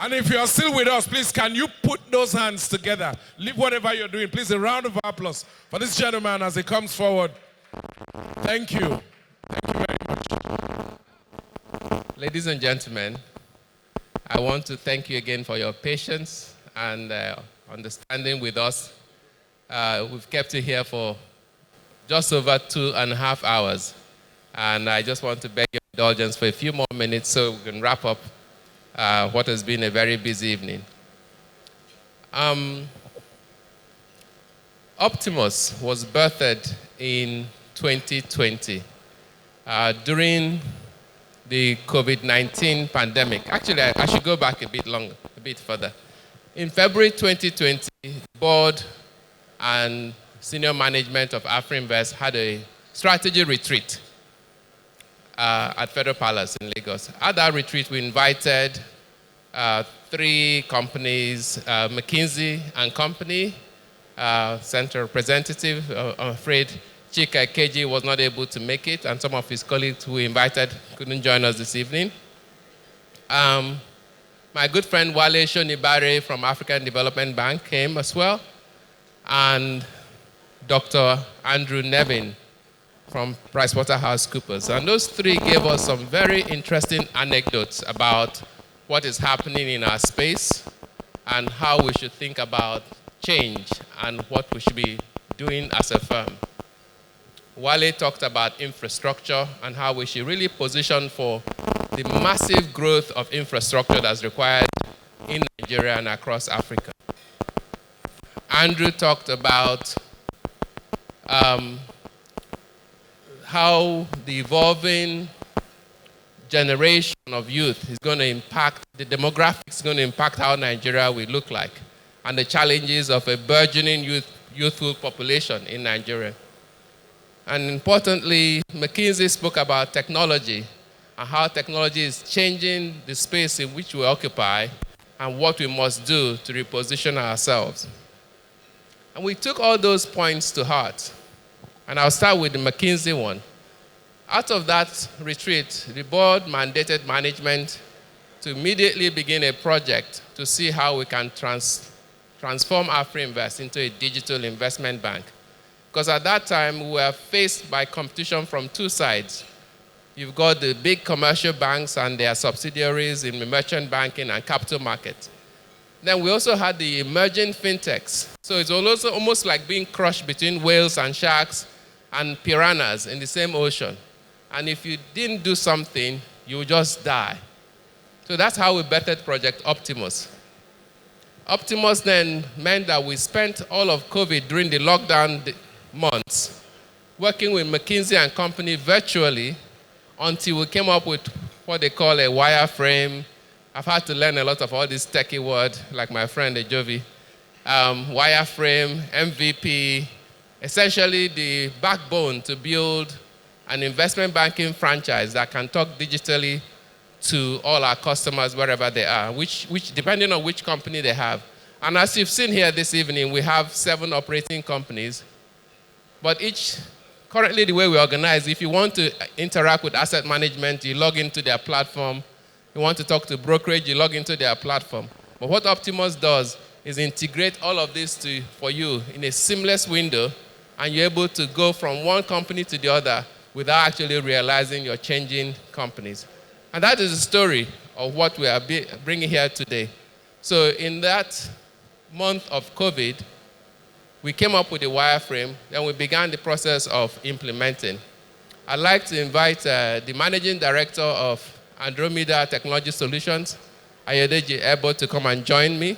And if you are still with us, please, can you put those hands together? Leave whatever you're doing. Please, a round of applause for this gentleman as he comes forward. Thank you. Thank you very much. Ladies and gentlemen, I want to thank you again for your patience and understanding with us. We've kept you here for just over 2.5 hours. And I just want to beg your indulgence for a few more minutes so we can wrap up what has been a very busy evening. Optimus was birthed in 2020 during the COVID-19 pandemic. Actually, I should go back a bit further. In February 2020, the board and senior management of Afrinvest had a strategy retreat at Federal Palace in Lagos. At that retreat, we invited 3 companies, McKinsey and Company, Central Representative. I'm afraid Ike Chioke was not able to make it, and some of his colleagues who we invited couldn't join us this evening. My good friend Wale Shonibare from African Development Bank came as well, and Dr. Andrew Nevin from PricewaterhouseCoopers. And those 3 gave us some very interesting anecdotes about what is happening in our space and how we should think about change and what we should be doing as a firm. Wale talked about infrastructure and how we should really position for the massive growth of infrastructure that's required in Nigeria and across Africa. Andrew talked about how the evolving generation of youth is going to impact, the demographics is going to impact how Nigeria will look like, and the challenges of a burgeoning youthful population in Nigeria. And importantly, McKinsey spoke about technology and how technology is changing the space in which we occupy and what we must do to reposition ourselves. And we took all those points to heart. And I'll start with the McKinsey one. Out of that retreat, the board mandated management to immediately begin a project to see how we can transform Afrinvest into a digital investment bank. Because at that time, we were faced by competition from 2 sides. You've got the big commercial banks and their subsidiaries in the merchant banking and capital markets. Then we also had the emerging fintechs. So it's also almost like being crushed between whales and sharks and piranhas in the same ocean. And if you didn't do something, you would just die. So that's how we birthed Project Optimus. Optimus then meant that we spent all of COVID during the lockdown months working with McKinsey and Company virtually until we came up with what they call a wireframe. I've had to learn a lot of all these techie words, like my friend Ejovi. Wireframe, MVP, essentially the backbone to build an investment banking franchise that can talk digitally to all our customers wherever they are, which depending on which company they have. And as you've seen here this evening, we have 7 operating companies. But currently the way we organize, if you want to interact with asset management, you log into their platform. You want to talk to brokerage, you log into their platform. But what Optimus does is integrate all of this for you in a seamless window, and you're able to go from one company to the other without actually realizing you're changing companies. And that is the story of what we are bringing here today. So in that month of COVID, we came up with a wireframe, and we began the process of implementing. I'd like to invite the Managing Director of Andromeda Technology Solutions, Ayodeji Ebo, to come and join me.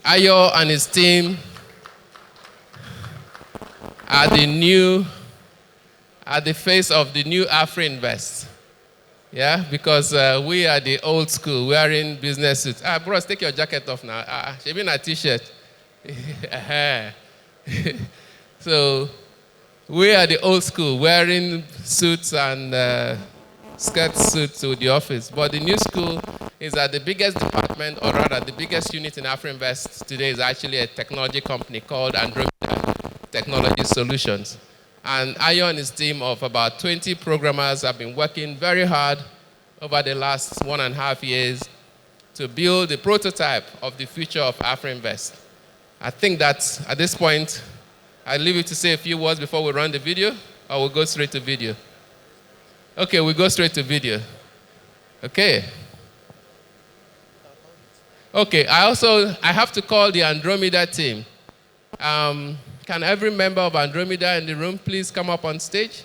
Ayo and his team are the face of the new Afrinvest. Yeah, because we are the old school, wearing business suits. Bros, take your jacket off now. Shaving a t-shirt. So we are the old school, wearing suits and skirt suits to the office. But the new school is that the biggest department, or rather the biggest unit in Afrinvest today, is actually a technology company called Andromeda Technology Solutions. And Ayo and his team of about 20 programmers have been working very hard over the last 1.5 years to build the prototype of the future of Afrinvest. I think that at this point, I'll leave you to say a few words before we run the video, or we'll go straight to video. Okay, we'll go straight to video. Okay. Okay, I have to call the Andromeda team. Can every member of Andromeda in the room please come up on stage?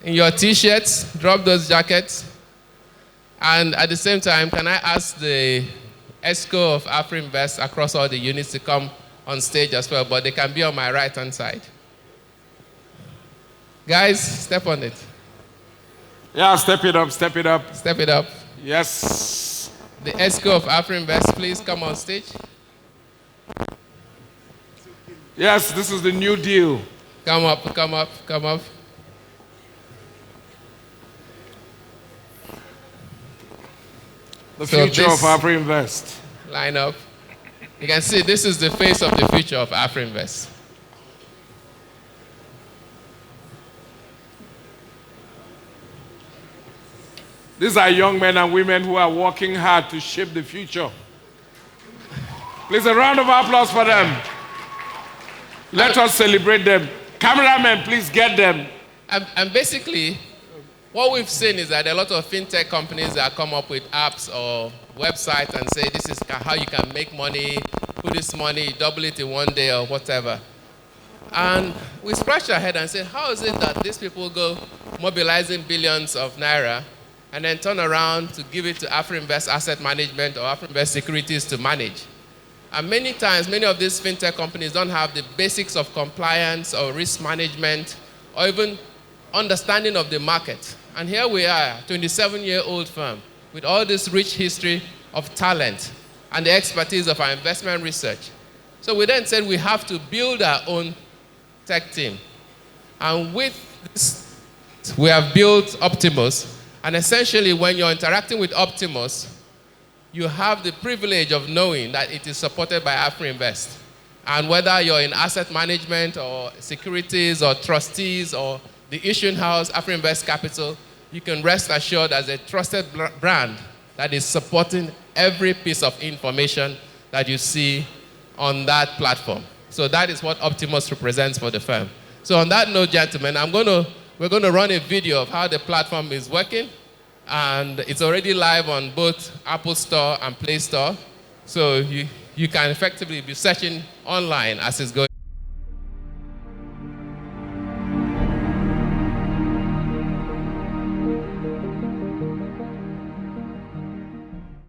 In your t-shirts, drop those jackets. And at the same time, can I ask the ESCO of Afrinvest across all the units to come on stage as well, but they can be on my right-hand side. Guys, step on it. Yeah, step it up, step it up. Step it up. Yes. The ESCO of Afrinvest, please come on stage. Yes, this is the new deal. Come up, come up, come up. The future of Afrinvest. Line up. You can see this is the face of the future of Afrinvest. These are young men and women who are working hard to shape the future. Please, a round of applause for them. Let us celebrate them. Cameramen, please get them. And basically, what we've seen is that a lot of fintech companies that come up with apps or websites and say this is how you can make money, put this money, double it in one day or whatever. And we scratch our head and say, how is it that these people go mobilizing billions of naira and then turn around to give it to Afrinvest Asset Management or Afrinvest Securities to manage? And many times, many of these fintech companies don't have the basics of compliance or risk management or even understanding of the market. And here we are, a 27-year-old firm with all this rich history of talent and the expertise of our investment research. So we then said we have to build our own tech team. And with this, we have built Optimus. And essentially, when you're interacting with Optimus, you have the privilege of knowing that it is supported by Afrinvest. And whether you're in asset management or securities or trustees or the issuing house, Afrinvest Capital, you can rest assured as a trusted brand that is supporting every piece of information that you see on that platform. So that is what Optimus represents for the firm. So on that note, gentlemen, we're going to run a video of how the platform is working. And it's already live on both Apple Store and Play Store. So you can effectively be searching online as it's going.